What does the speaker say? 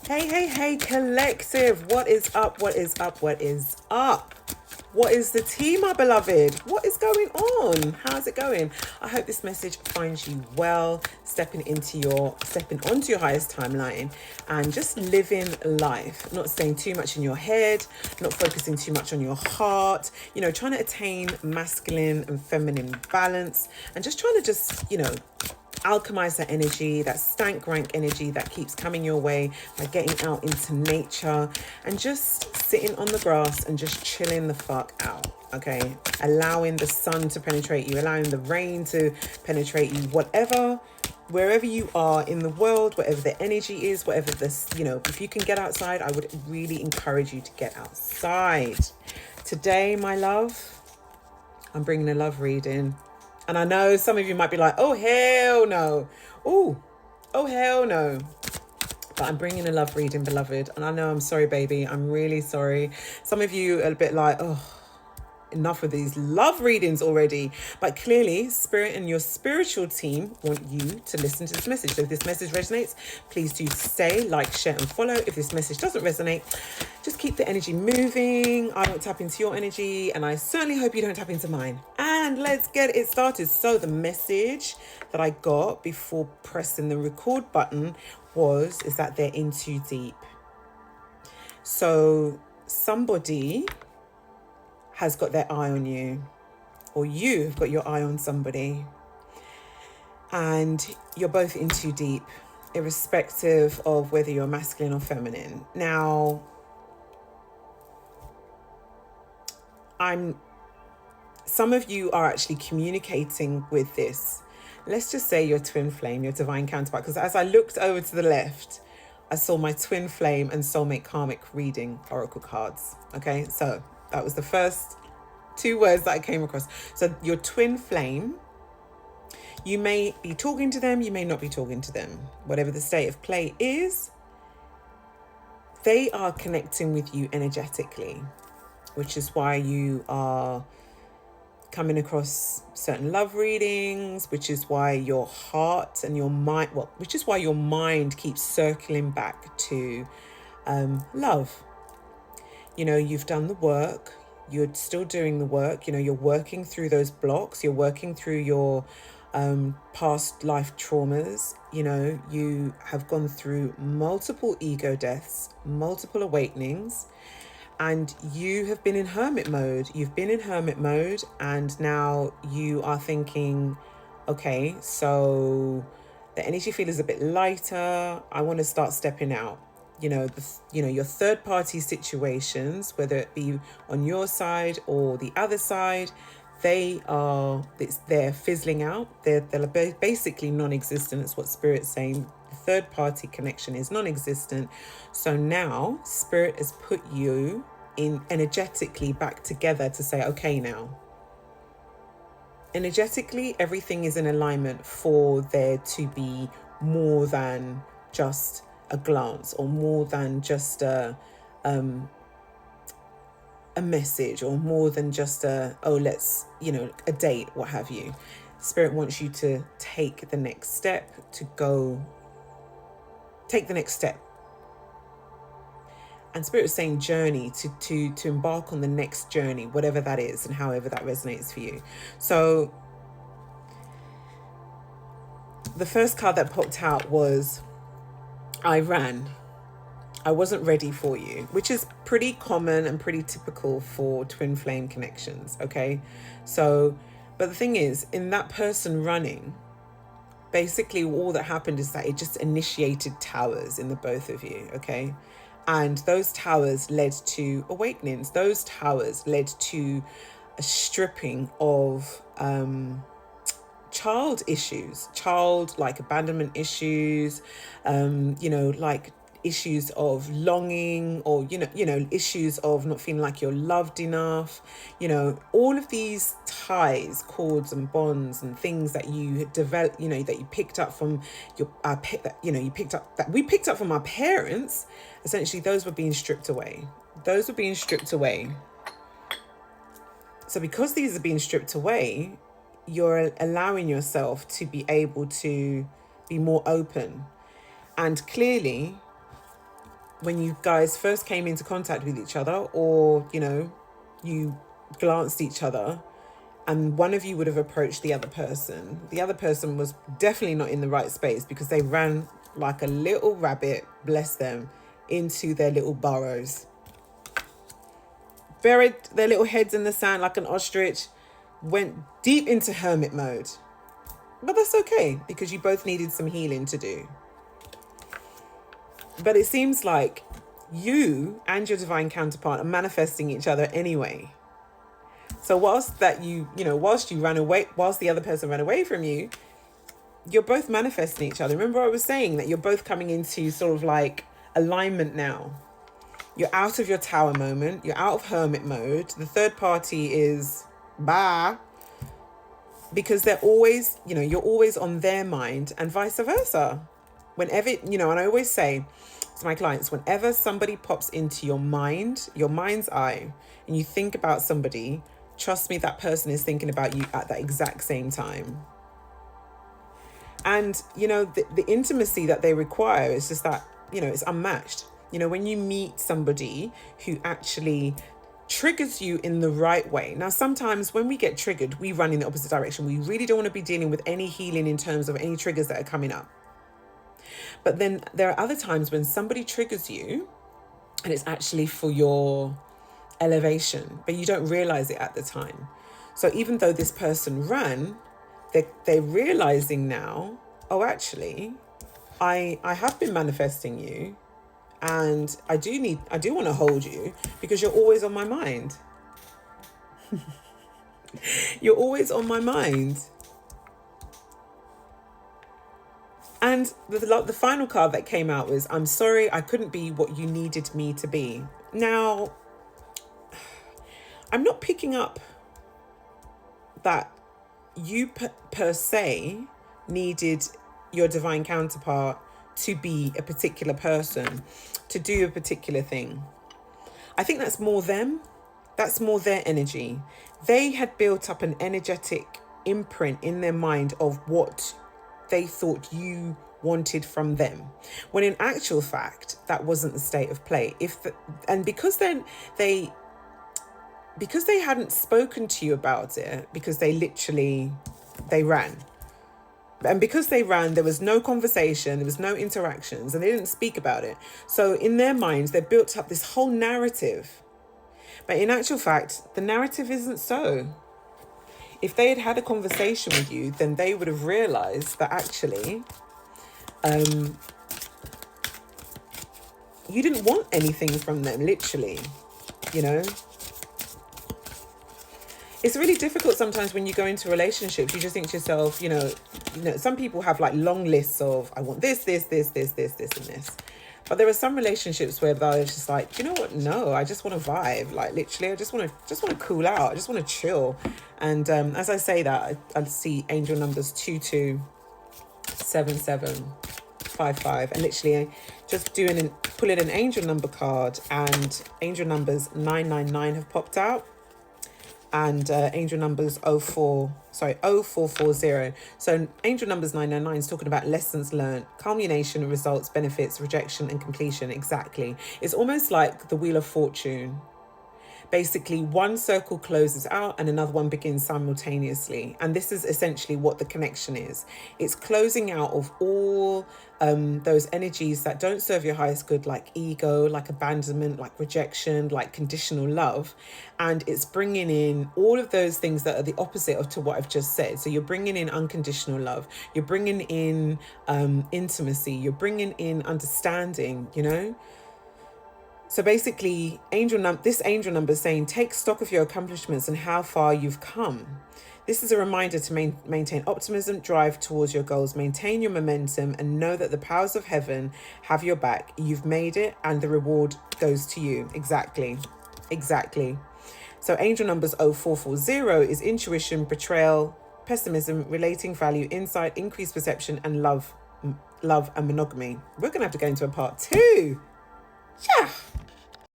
Hey, collective. What is up? What is up? What is up? What is the tea, my beloved? What is going on? How's it going? I hope this message finds you well, stepping onto your highest timeline and just living life, not staying too much in your head, not focusing too much on your heart, trying to attain masculine and feminine balance and just trying to alchemize that energy, that stank rank energy that keeps coming your way by getting out into nature and just sitting on the grass and just chilling the fuck out. Okay, allowing the sun to penetrate you, allowing the rain to penetrate you, wherever you are in the world, whatever the energy is, whatever this, if you can get outside, I would really encourage you to get outside. Today, my love, I'm bringing a love reading. And I know some of you might be like, oh, hell no. Oh, hell no. But I'm bringing a love reading, beloved. And I know I'm sorry, baby. I'm really sorry. Some of you are a bit like, oh, enough of these love readings already. But clearly, Spirit and your spiritual team want you to listen to this message. So if this message resonates, please do stay, like, share, and follow. If this message doesn't resonate, just keep the energy moving. I don't tap into your energy, and I certainly hope you don't tap into mine. And let's get it started. So the message that I got before pressing the record button is that they're in too deep. So somebody has got their eye on you, or you've got your eye on somebody, and you're both in too deep, irrespective of whether you're masculine or feminine. Now, some of you are actually communicating with this. Let's just say your twin flame, your divine counterpart, because as I looked over to the left, I saw my twin flame and soulmate karmic reading oracle cards. Okay, so that was the first two words that I came across. So your twin flame, you may be talking to them, you may not be talking to them. Whatever the state of play is, they are connecting with you energetically, which is why you are coming across certain love readings, which is why your heart and your mind, which is why your mind keeps circling back to love. You've done the work, you're still doing the work, you're working through those blocks, you're working through your past life traumas. You have gone through multiple ego deaths, multiple awakenings, and you have been in hermit mode. You've been in hermit mode, and now you are thinking, okay, so the energy field is a bit lighter. I want to start stepping out. Your third party situations, whether it be on your side or the other side, they're fizzling out. They're basically non-existent. It's what Spirit's saying. The third party connection is non-existent. So now Spirit has put you in energetically back together to say, okay, now energetically everything is in alignment for there to be more than just a glance, or more than just a message, or more than just a date, what have you. Spirit wants you to take the next step, and Spirit is saying journey, to embark on the next journey, whatever that is and however that resonates for you. So the first card that popped out was I ran. I wasn't ready for you, which is pretty common and pretty typical for twin flame connections. Okay, so, but the thing is, in that person running, basically all that happened is that it just initiated towers in the both of you. Okay, and those towers led to awakenings. Those towers led to a stripping of child issues, like abandonment issues, like issues of longing, or issues of not feeling like you're loved enough. All of these ties, cords and bonds and things that you developed, that you picked up from we picked up from our parents. Essentially, those were being stripped away. So because these are being stripped away, you're allowing yourself to be able to be more open. And clearly, when you guys first came into contact with each other, or, you know, you glanced each other, and one of you would have approached the other person. The other person was definitely not in the right space because they ran like a little rabbit, bless them, into their little burrows. Buried their little heads in the sand like an ostrich, went deep into hermit mode. But that's okay because you both needed some healing to do. But it seems like you and your divine counterpart are manifesting each other anyway. So whilst the other person ran away from you, you're both manifesting each other. Remember I was saying that you're both coming into sort of like alignment now. You're out of your tower moment. You're out of hermit mode. The third party is bye. Because they're always, you're always on their mind and vice versa. Whenever, and I always say to my clients, whenever somebody pops into your mind, your mind's eye, and you think about somebody, trust me, that person is thinking about you at that exact same time. And, the intimacy that they require is just that, it's unmatched. When you meet somebody who actually triggers you in the right way. Now, sometimes when we get triggered, we run in the opposite direction. We really don't want to be dealing with any healing in terms of any triggers that are coming up. But then there are other times when somebody triggers you and it's actually for your elevation, but you don't realize it at the time. So even though this person ran, they're realizing now, oh, actually, I have been manifesting you. And I do want to hold you because you're always on my mind. You're always on my mind. And the final card that came out was, I'm sorry, I couldn't be what you needed me to be. Now, I'm not picking up that you per se needed your divine counterpart to be a particular person, to do a particular thing. I think that's more them. That's more their energy. They had built up an energetic imprint in their mind of what they thought you wanted from them, when in actual fact, that wasn't the state of play. Because they hadn't spoken to you about it, because they ran. And because they ran, there was no conversation, there was no interactions, and they didn't speak about it. So in their minds, they built up this whole narrative. But in actual fact, the narrative isn't so. If they had had a conversation with you, then they would have realized that actually, you didn't want anything from them, literally, It's really difficult sometimes when you go into relationships. You just think to yourself, some people have like long lists of, I want this, and this. But there are some relationships where they're just like, you know what? No, I just want to vibe. Like literally, I just want to cool out. I just want to chill. And as I say that, I see angel numbers 227755, and literally just pulling an angel number card, and angel numbers 999 have popped out. And angel numbers 0440. So angel numbers 999 is talking about lessons learned, culmination, results, benefits, rejection, and completion. Exactly. It's almost like the Wheel of Fortune. Basically, one circle closes out and another one begins simultaneously. And this is essentially what the connection is. It's closing out of all those energies that don't serve your highest good, like ego, like abandonment, like rejection, like conditional love. And it's bringing in all of those things that are the opposite of to what I've just said. So you're bringing in unconditional love. You're bringing in intimacy. You're bringing in understanding, So basically, this angel number is saying, take stock of your accomplishments and how far you've come. This is a reminder to maintain optimism, drive towards your goals, maintain your momentum, and know that the powers of heaven have your back. You've made it, and the reward goes to you. Exactly. So angel numbers 0440 is intuition, betrayal, pessimism, relating value, insight, increased perception, and love and monogamy. We're going to have to go into a part 2. Yeah.